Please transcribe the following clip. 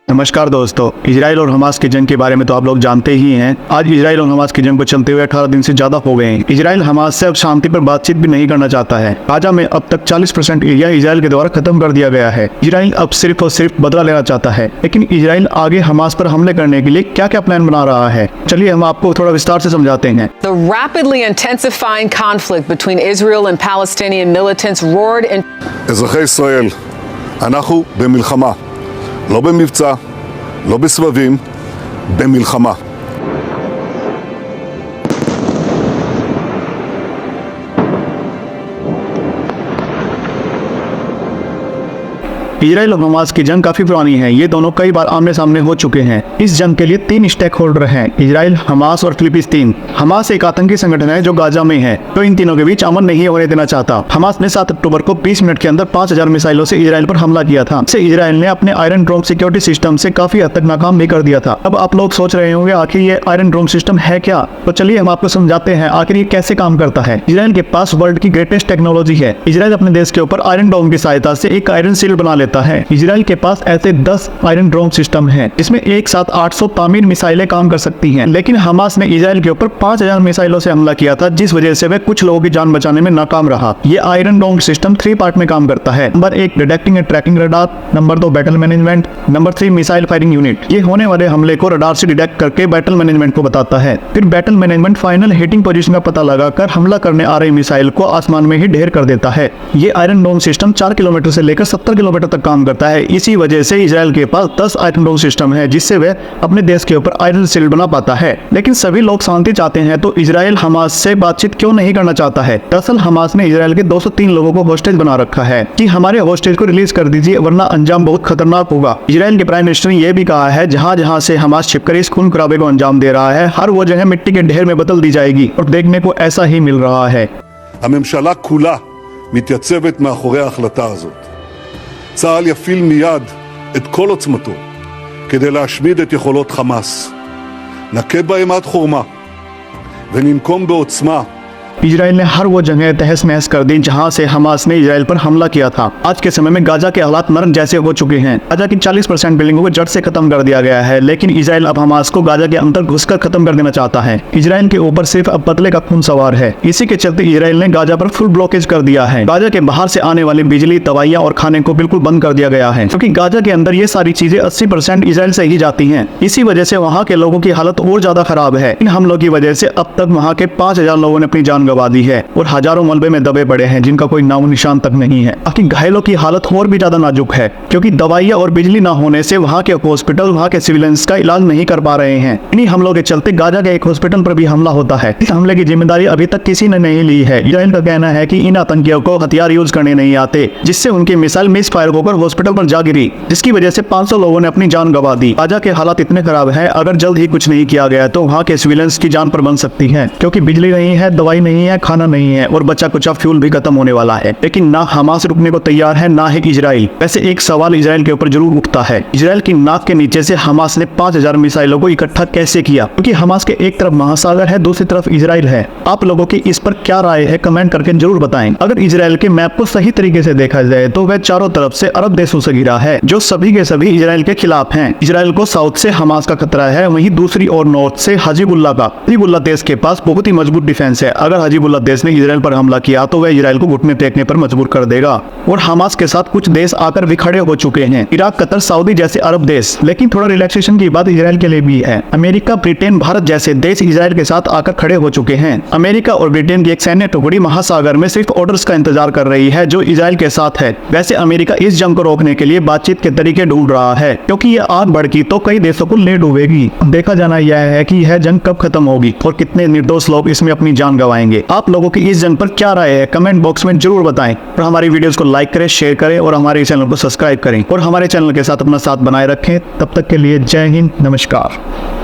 नमस्कार दोस्तों, इजराइल और हमास की जंग के बारे में तो आप लोग जानते ही हैं। आज इजराइल और हमास की जंग को चलते हुए 18 दिन से ज्यादा हो गए हैं। इजराइल हमास से अब शांति पर बातचीत भी नहीं करना चाहता है। गाजा में अब तक 40% एरिया इजराइल के द्वारा खत्म कर दिया गया है। इजराइल अब सिर्फ और सिर्फ बदला लेना चाहता है, लेकिन इजराइल आगे हमास पर हमले करने के लिए क्या क्या प्लान बना रहा है, चलिए हम आपको थोड़ा विस्तार से समझाते हैं। The rapidly intensifying conflict between Israel and Palestinian militants roared in אזרחי ישראל, אנחנו במלחמה, לא במבצע, לא בסבבים, במלחמה. Israel और हमास की जंग काफी पुरानी है। ये दोनों कई बार आमने सामने हो चुके हैं। इस जंग के लिए 3 स्टेक होल्डर हैं, इजराइल, हमास और फिलिस्तीन। हमास एक आतंकी संगठन है जो गाजा में है, तो इन तीनों के बीच अमन नहीं होने देना चाहता। हमास ने 7 अक्टूबर को 20 मिनट के अंदर 5000 मिसाइलों से इजराइल पर हमला किया था। इससे इजराइल ने अपने आयरन डोम सिक्योरिटी सिस्टम से काफी हद तक नाकाम भी कर दिया था। अब आप लोग सोच रहे होंगे आखिर ये आयरन डोम सिस्टम है क्या, तो चलिए हम आपको समझाते हैं आखिर ये कैसे काम करता है। इजराइल के पास वर्ल्ड की ग्रेटेस्ट टेक्नोलॉजी है। इजराइल अपने देश के ऊपर आयरन डोम की सहायता से एक आयरन शील्ड बना लेता है। इजराइल के पास ऐसे 10 आयरन डोम सिस्टम हैं, जिसमें एक साथ 800 तामीर मिसाइलें काम कर सकती हैं। लेकिन हमास ने इजराइल के ऊपर 5000 मिसाइलों से हमला किया था, जिस वजह से वह कुछ लोगों की जान बचाने में नाकाम रहा। ये आयरन डोम सिस्टम 3 पार्ट में काम करता है। Number 1 detecting and tracking radar, number 2 battle management, number 3 missile firing unit. ये होने वाले हमले को रडार से डिटेक्ट करके बैटल मैनेजमेंट को बताता है। फिर battle management final hitting position का पता लगाकर हमला करने आ रही मिसाइल को आसमान में ही ढेर कर देता है। ये आयरन डोम सिस्टम 4 किलोमीटर से लेकर 70 किलोमीटर तक काम करता है। इसी वजह से इजराइल के पास 10 आयरन डोम सिस्टम है, जिससे वह अपने देश के ऊपर आयरन शील्ड बना पाता है। लेकिन सभी लोग शांति चाहते हैं, तो इजराइल हमास से बातचीत क्यों नहीं करना चाहता है? दरअसल हमास ने इजराइल के 203 लोगों को होस्टेज बना रखा है कि हमारे होस्टेज को रिलीज कर दीजिए, वरना अंजाम बहुत खतरनाक होगा। इजराइल के प्राइम मिनिस्टर ने यह भी कहा है, जहां जहां से हमास छिपकर इस खून खराबे को अंजाम दे रहा है, हर वो जगह मिट्टी के ढेर में बदल दी जाएगी, और देखने को ऐसा ही मिल रहा है। הממשלה כולה מתייצבת מאחורי ההחלטה הזאת. צה"ל יפעיל מיד את כל עוצמתו כדי להשמיד את יכולות חמאס. נכה בהם עד חורמה וננקום בעוצמה. इजराइल ने हर वो जगह तहस नहस कर दी जहां से हमास ने इजराइल पर हमला किया था। आज के समय में गाजा के हालात नरक जैसे हो चुके हैं। गाजा की 40% बिल्डिंगों को जड़ से खत्म कर दिया गया है, लेकिन इजराइल अब हमास को गाजा के अंदर घुसकर खत्म कर देना चाहता है। इजराइल के ऊपर सिर्फ अब बदले का खून सवार है। इसी के चलते इजराइल ने गाजा पर फुल ब्लॉकेज कर दिया है। गाजा के बाहर से आने वाली बिजली, दवाइयां और खाने को बिल्कुल बंद कर दिया गया है, क्योंकि गाजा के अंदर ये सारी चीजें 80% इजराइल से ही जाती है। इसी वजह से वहाँ के लोगों की हालत और ज्यादा खराब है। इन हमलों की वजह से अब तक वहाँ के 5000 लोगों ने अपनी जान गंवा दी है, और हजारों मलबे में दबे पड़े हैं, जिनका कोई नामो निशान तक नहीं है। बाकी घायलों की हालत और भी ज्यादा नाजुक है, क्योंकि दवाइयां और बिजली ना होने से वहाँ के हॉस्पिटल, वहाँ के सिविलियंस का इलाज नहीं कर पा रहे हैं। इन्हीं हमलों के चलते गाजा के एक हॉस्पिटल पर भी हमला होता है। इस हमले की जिम्मेदारी अभी तक किसी ने नहीं ली है। इजराइल का कहना है कि इन आतंकियों को हथियार यूज करने नहीं आते, जिससे उनकी मिसाइल मिस फायर होकर हॉस्पिटल पर जा गिरी, जिसकी वजह से 500 लोगों ने अपनी जान गंवा दी। गाजा के हालात इतने खराब है, अगर जल्द ही कुछ नहीं किया गया तो वहाँ के सिविलियंस की जान पर बन सकती है, क्योंकि बिजली नहीं है, दवाई नहीं है, खाना नहीं है, और बच्चा कुछ फ्यूल भी खत्म होने वाला है। लेकिन ना हमास रुकने को तैयार है, ना ही इजराइल। वैसे एक सवाल इजराइल के ऊपर जरूर उठता है, इजराइल की नाक के नीचे से हमास ने 5000 मिसाइलों को इकट्ठा कैसे किया? क्योंकि हमास के एक तरफ महासागर है, दूसरी तरफ इजराइल है। आप लोगों की इस पर क्या राय है, कमेंट करके जरूर बताएं। अगर इजराइल के मैप को सही तरीके से देखा जाए तो वह चारों तरफ से अरब देशों से घिरा है, जो सभी के सभी इजराइल के खिलाफ हैं। इजराइल को साउथ से हमास का खतरा है, वहीं दूसरी ओर नॉर्थ से हजीबुल्लाह का। हजीबुल्लाह देश के पास बहुत ही मजबूत डिफेंस है। अगर हजीबुल्लाह देश ने इजराइल पर हमला किया तो वह इजराइल को घुटने टेकने पर मजबूर कर देगा। और हमास के साथ कुछ देश आकर भी खड़े हो चुके हैं, इराक, कतर, सऊदी जैसे अरब देश। लेकिन थोड़ा रिलैक्सेशन की बात इजराइल के लिए भी है। अमेरिका, ब्रिटेन, भारत जैसे देश इजराइल के साथ आकर खड़े हो चुके हैं। अमेरिका और ब्रिटेन की एक सैन्य टुकड़ी महासागर में सिर्फ ऑर्डर्स का इंतजार कर रही है, जो इजराइल के साथ है। वैसे अमेरिका इस जंग को रोकने के लिए बातचीत के तरीके ढूंढ रहा है, क्योंकि ये आग भड़की तो कई देशों को ले डूबेगी। देखा जाना यह है कि यह जंग कब खत्म होगी और कितने निर्दोष लोग इसमें अपनी जान गंवाएंगे। आप लोगों की इस जंग पर क्या राय है, कमेंट बॉक्स में जरूर बताएं। और हमारी वीडियोस को लाइक करें, शेयर करें, और हमारे चैनल को सब्सक्राइब करें, और हमारे चैनल के साथ अपना साथ बनाए रखें। तब तक के लिए जय हिंद, नमस्कार।